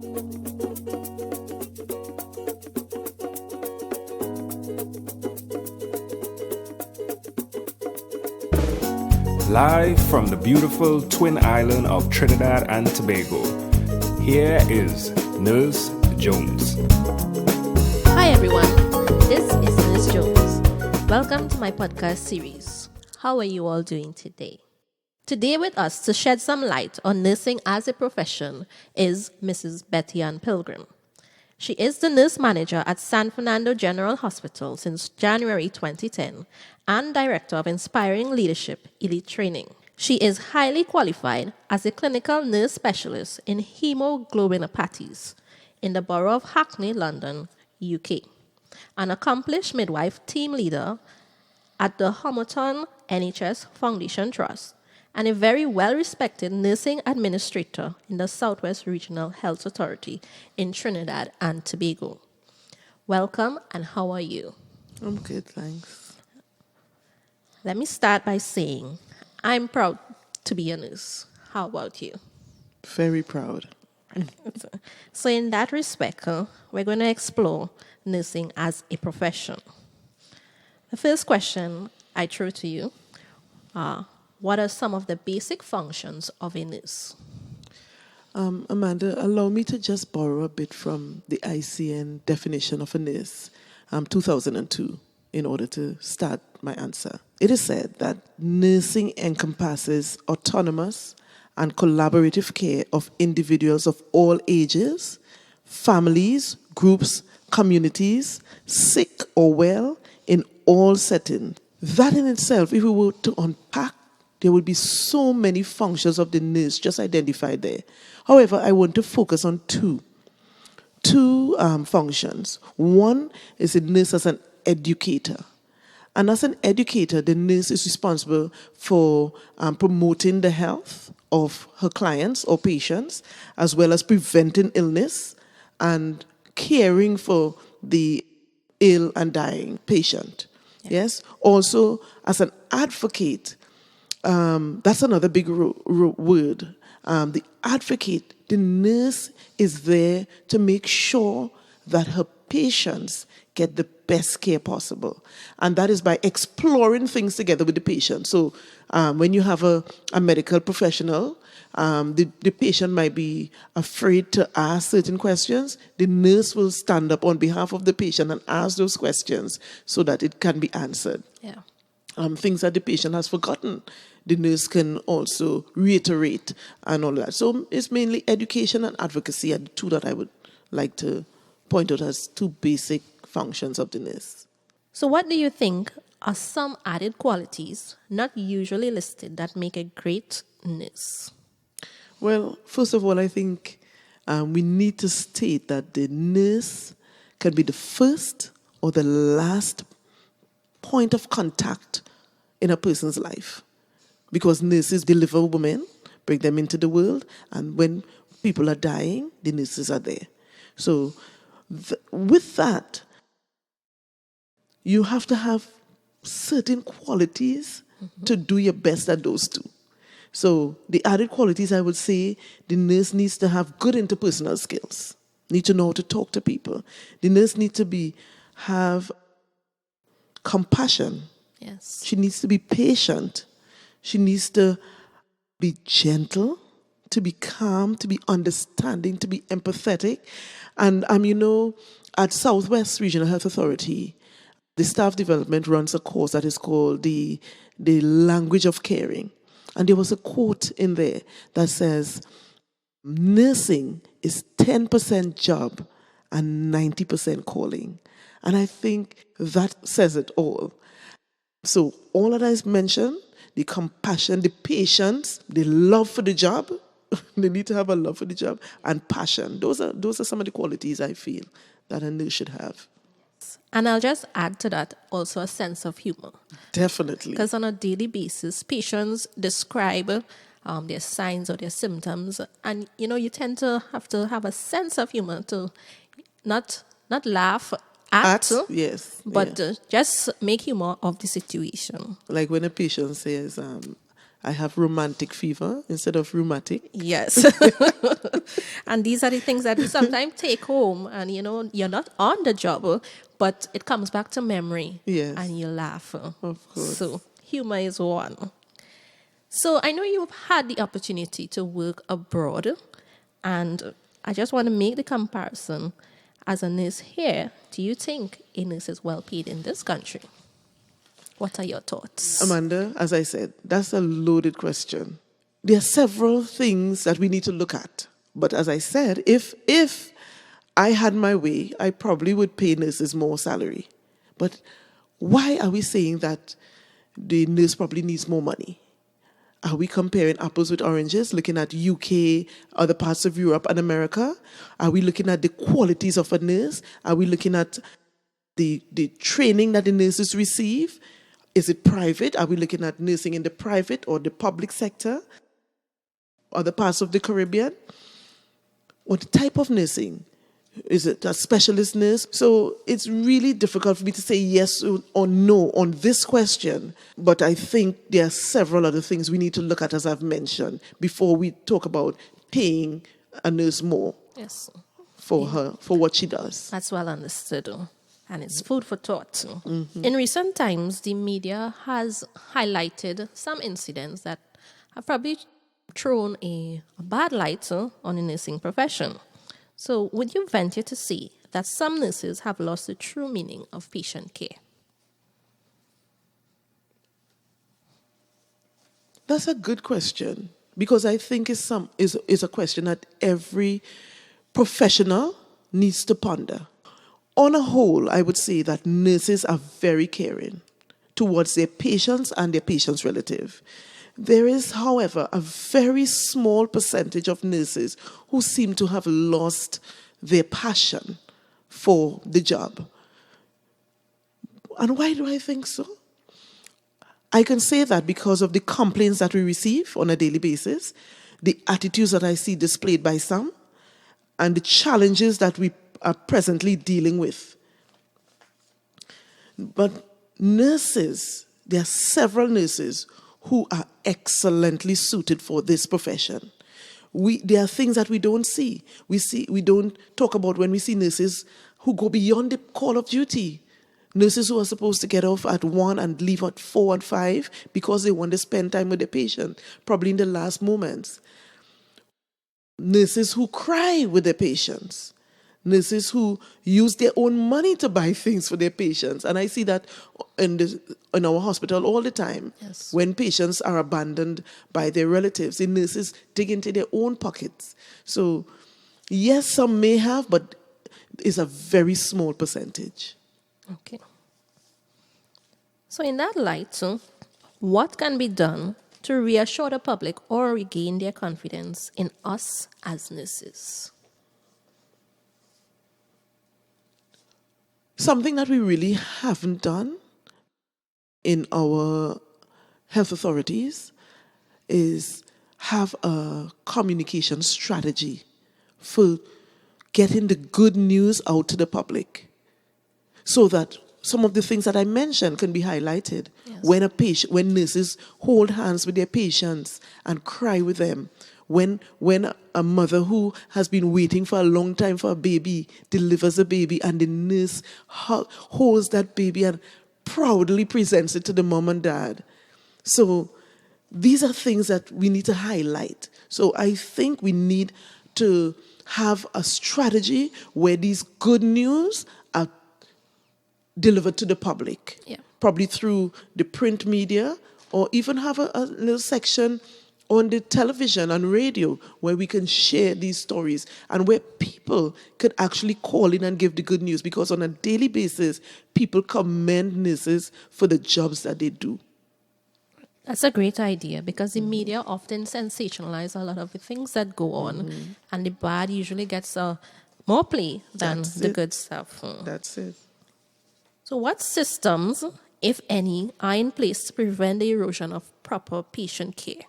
Live from the beautiful twin island of Trinidad and Tobago, here is Nurse Jones. Hi everyone, this is Nurse Jones. Welcome to my podcast series. How are you all doing today? Today with us to shed some light on nursing as a profession is Mrs. Betty Ann Pilgrim. She is the nurse manager at San Fernando General Hospital since January 2010 and director of Inspiring Leadership Elite Training. She is highly qualified as a clinical nurse specialist in hemoglobinopathies in the borough of Hackney, London, UK. An accomplished midwife team leader at the Homerton NHS Foundation Trust and a very well-respected nursing administrator in the Southwest Regional Health Authority in Trinidad and Tobago. Welcome, and how are you? I'm good, thanks. Let me start by saying I'm proud to be a nurse. How about you? Very proud. So in that respect, we're going to explore nursing as a profession. The first question I throw to you are, what are some of the basic functions of a nurse? Amanda, allow me to just borrow a bit from the ICN definition of a nurse, 2002, in order to start my answer. It is said that nursing encompasses autonomous and collaborative care of individuals of all ages, families, groups, communities, sick or well, in all settings. That in itself, if we were to unpack, there would be so many functions of the nurse just identified there. However, I want to focus on two functions. One is a nurse as an educator. And as an educator, the nurse is responsible for promoting the health of her clients or patients, as well as preventing illness and caring for the ill and dying patient. Yes? Also, as an advocate, that's another big word. The advocate, the nurse is there to make sure that her patients get the best care possible. And that is by exploring things together with the patient. So when you have a medical professional, the patient might be afraid to ask certain questions. The nurse will stand up on behalf of the patient and ask those questions so that it can be answered. Yeah. Things that the patient has forgotten, the nurse can also reiterate and all that. So it's mainly education and advocacy are the two that I would like to point out as two basic functions of the nurse. So what do you think are some added qualities not usually listed that make a great nurse? Well, first of all, I think we need to state that the nurse can be the first or the last point of contact in a person's life. Because nurses deliver women, bring them into the world, and when people are dying, the nurses are there. So with that, you have to have certain qualities to do your best at those two. So the added qualities, I would say, the nurse needs to have good interpersonal skills, need to know how to talk to people. The nurse needs to have compassion. Yes. She needs to be patient. She needs to be gentle, to be calm, to be understanding, to be empathetic. And, at Southwest Regional Health Authority, the staff development runs a course that is called the Language of Caring. And there was a quote in there that says, nursing is 10% job and 90% calling. And I think that says it all. So all that I mentioned, the compassion, the patience, the love for the job, they need to have a love for the job, and passion. Those are some of the qualities I feel that a nurse should have. And I'll just add to that also a sense of humor. Definitely. Because on a daily basis, patients describe their signs or their symptoms, and you tend to have a sense of humor to not laugh at yes, but just make humor of the situation. Like when a patient says, I have romantic fever instead of rheumatic. Yes. And these are the things that we sometimes take home and, you're not on the job, but it comes back to memory. Yes. And you laugh. Of course. So humor is one. So I know you've had the opportunity to work abroad, and I just want to make the comparison. As a nurse here, do you think a nurse is well paid in this country? What are your thoughts? Amanda, as I said, that's a loaded question. There are several things that we need to look at. But as I said, if I had my way, I probably would pay nurses more salary. But why are we saying that the nurse probably needs more money? Are we comparing apples with oranges, looking at UK, other parts of Europe and America? Are we looking at the qualities of a nurse? Are we looking at the training that the nurses receive? Is it private? Are we looking at nursing in the private or the public sector? Other parts of the Caribbean? What type of nursing? Is it a specialist nurse? So it's really difficult for me to say yes or no on this question. But I think there are several other things we need to look at, as I've mentioned, before we talk about paying a nurse more Yes. for what she does. That's well understood. And it's food for thought. Mm-hmm. In recent times, the media has highlighted some incidents that have probably thrown a bad light on the nursing profession. So would you venture to say that some nurses have lost the true meaning of patient care? That's a good question, because I think is a question that every professional needs to ponder. On a whole, I would say that nurses are very caring towards their patients and their patients' relative. There is, however, a very small percentage of nurses who seem to have lost their passion for the job. And why do I think so? I can say that because of the complaints that we receive on a daily basis, the attitudes that I see displayed by some, and the challenges that we are presently dealing with. But nurses, there are several nurses who are excellently suited for this profession. There are things that we don't see. We don't talk about when we see nurses who go beyond the call of duty. Nurses who are supposed to get off at 1 and leave at 4 and 5 because they want to spend time with their patient, probably in the last moments. Nurses who cry with their patients. Nurses who use their own money to buy things for their patients. And I see that in our hospital all the time. Yes. When patients are abandoned by their relatives, the nurses dig into their own pockets. So, yes, some may have, but it's a very small percentage. Okay. So in that light, what can be done to reassure the public or regain their confidence in us as nurses? Something that we really haven't done in our health authorities is have a communication strategy for getting the good news out to the public, so that some of the things that I mentioned can be highlighted. Yes. When nurses hold hands with their patients and cry with them, when a mother who has been waiting for a long time for a baby delivers a baby, and the nurse holds that baby and proudly presents it to the mom and dad. So these are things that we need to highlight. So I think we need to have a strategy where these good news are delivered to the public. Yeah. Probably through the print media, or even have a little section on the television and radio where we can share these stories and where people could actually call in and give the good news, because on a daily basis, people commend nurses for the jobs that they do. That's a great idea, because the media often sensationalize a lot of the things that go on, and the bad usually gets more play than the good stuff. That's it. So what systems, if any, are in place to prevent the erosion of proper patient care?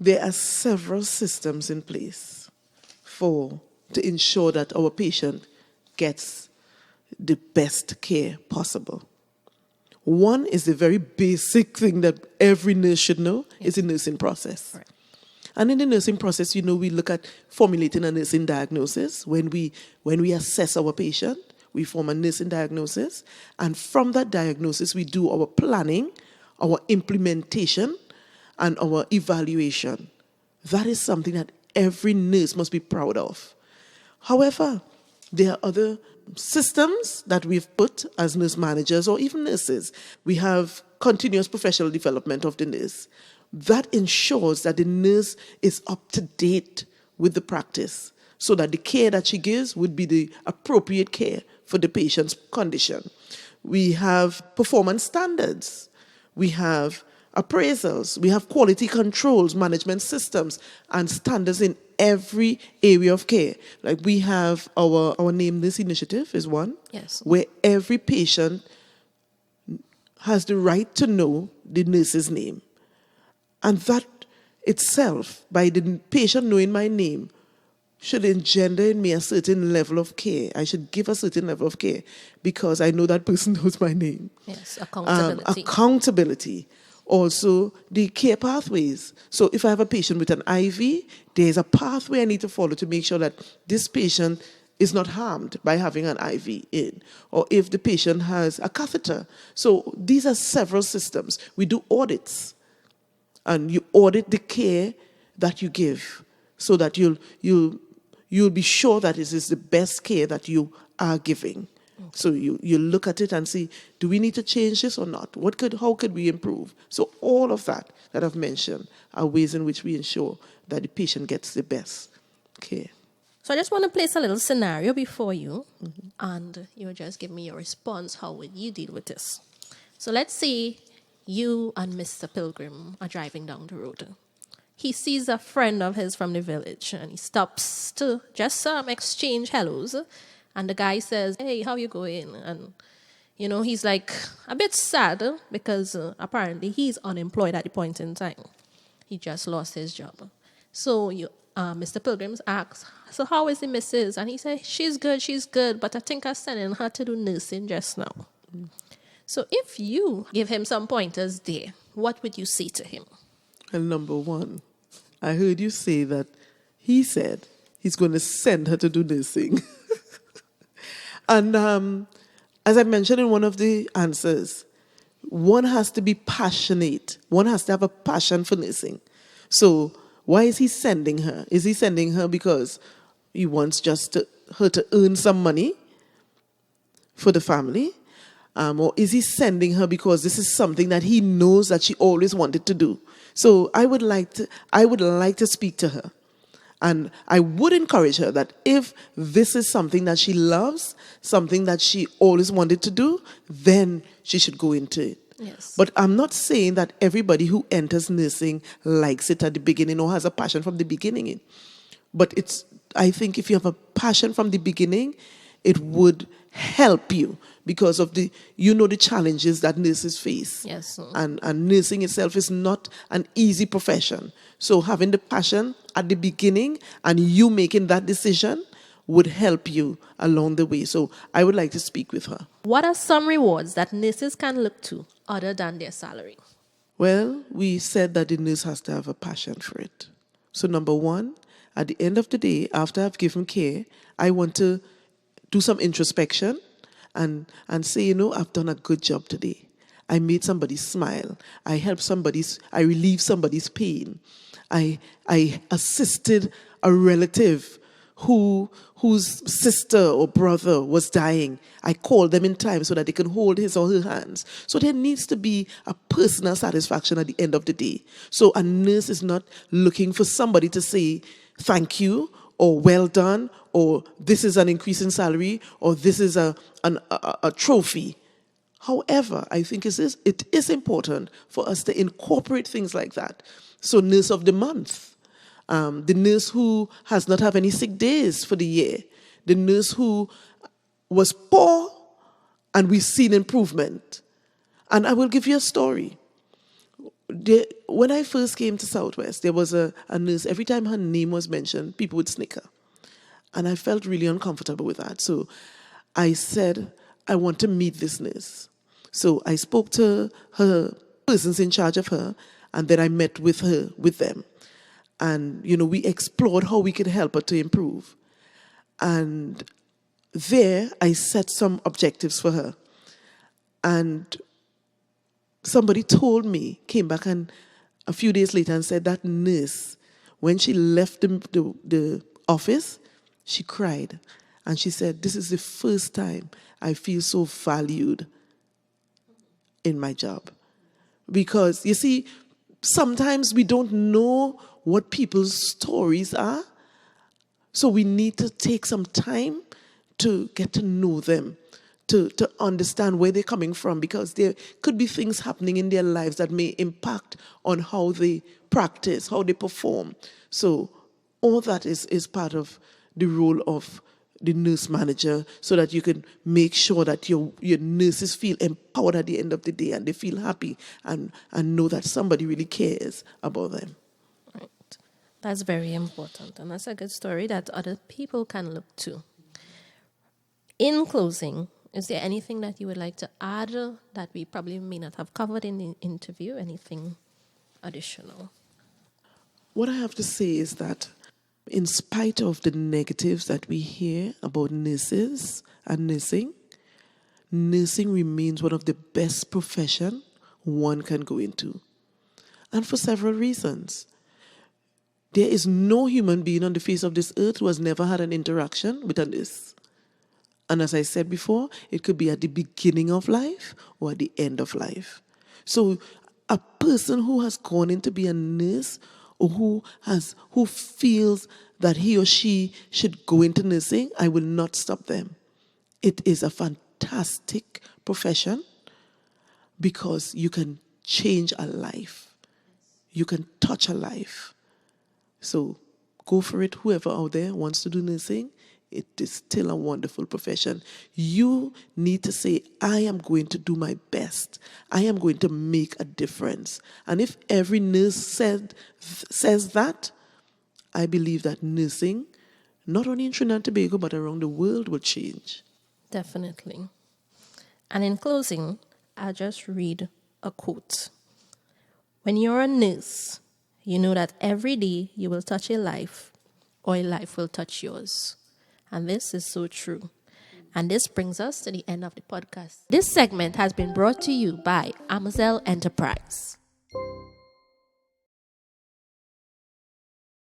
There are several systems in place to ensure that our patient gets the best care possible. One is the very basic thing that every nurse should know, is the nursing process. Right. And in the nursing process, we look at formulating a nursing diagnosis. When we assess our patient, we form a nursing diagnosis. And from that diagnosis, we do our planning, our implementation, and our evaluation. That is something that every nurse must be proud of. However, there are other systems that we've put as nurse managers or even nurses. We have continuous professional development of the nurse. That ensures that the nurse is up to date with the practice so that the care that she gives would be the appropriate care for the patient's condition. We have performance standards. We have appraisals. We have quality controls, management systems, and standards in every area of care. Like we have our Name Nurse initiative is one, Yes. where every patient has the right to know the nurse's name. And that itself, by the patient knowing my name, should engender in me a certain level of care. I should give a certain level of care because I know that person knows my name. Yes, accountability. Accountability. Also, the care pathways. So if I have a patient with an IV, there's a pathway I need to follow to make sure that this patient is not harmed by having an IV in. Or if the patient has a catheter. So these are several systems. We do audits. And you audit the care that you give so that you'll be sure that it is the best care that you are giving. Okay. So you look at it and see, do we need to change this or not? How could we improve? So all of that I've mentioned are ways in which we ensure that the patient gets the best care. So I just want to place a little scenario before you, and you just give me your response. How would you deal with this? So let's say you and Mr. Pilgrim are driving down the road. He sees a friend of his from the village, and he stops to just exchange hellos. And the guy says, "Hey, how you going?" And, he's like a bit sad because apparently he's unemployed at the point in time. He just lost his job. So Mr. Pilgrim asks, "So how is the missus?" And he says, she's good, but I think I'm sending her to do nursing just now." So if you give him some pointers there, what would you say to him? And number one, I heard you say that he said he's going to send her to do nursing. And as I mentioned in one of the answers, one has to be passionate. One has to have a passion for nursing. So why is he sending her? Is he sending her because he wants her to earn some money for the family? Or is he sending her because this is something that he knows that she always wanted to do? So I would like to speak to her. And I would encourage her that if this is something that she loves, something that she always wanted to do, then she should go into it. Yes. But I'm not saying that everybody who enters nursing likes it at the beginning or has a passion from the beginning. But I think if you have a passion from the beginning, it would help you because of the challenges that nurses face. Yes. And nursing itself is not an easy profession. So having the passion at the beginning and you making that decision would help you along the way. So I would like to speak with her. What are some rewards that nurses can look to other than their salary? Well, we said that the nurse has to have a passion for it. So number one, at the end of the day, after I've given care, I want to do some introspection and say, I've done a good job today. I made somebody smile. I relieved somebody's pain. I assisted a relative whose sister or brother was dying. I called them in time so that they can hold his or her hands. So there needs to be a personal satisfaction at the end of the day. So a nurse is not looking for somebody to say thank you or well done or this is an increase in salary or this is a trophy. However, I think it is important for us to incorporate things like that. So nurse of the month, the nurse who has not have any sick days for the year, the nurse who was poor and we've seen improvement. And I will give you a story. When I first came to Southwest, there was a nurse, every time her name was mentioned, people would snicker. And I felt really uncomfortable with that. So I said, I want to meet this nurse. So I spoke to her persons in charge of her, and then I met with them. And, we explored how we could help her to improve. And there, I set some objectives for her. And somebody came back and a few days later and said that nurse, when she left the office, she cried. And she said, this is the first time I feel so valued in my job. Because, you see, sometimes we don't know what people's stories are. So we need to take some time to get to know them, to understand where they're coming from, because there could be things happening in their lives that may impact on how they practice, how they perform. So all that is part of the role of the nurse manager, so that you can make sure that your nurses feel empowered at the end of the day, and they feel happy and know that somebody really cares about them. Right. That's very important, and that's a good story that other people can look to. In closing, is there anything that you would like to add that we probably may not have covered in the interview? Anything additional? What I have to say is that in spite of the negatives that we hear about nurses and nursing remains one of the best professions one can go into. And for several reasons. There is no human being on the face of this earth who has never had an interaction with a nurse. And as I said before, it could be at the beginning of life or at the end of life. So a person who has gone in to be a nurse, or who feels that he or she should go into nursing, I will not stop them. It is a fantastic profession because you can change a life. You can touch a life. So go for it. Whoever out there wants to do nursing, it is still a wonderful profession. You need to say, I am going to do my best. I am going to make a difference. And if every nurse says that, I believe that nursing, not only in Trinidad and Tobago, but around the world, will change. Definitely. And in closing, I'll just read a quote. When you're a nurse, you know that every day you will touch a life, or a life will touch yours. And this is so true. And this brings us to the end of the podcast. This segment has been brought to you by Amazel Enterprise.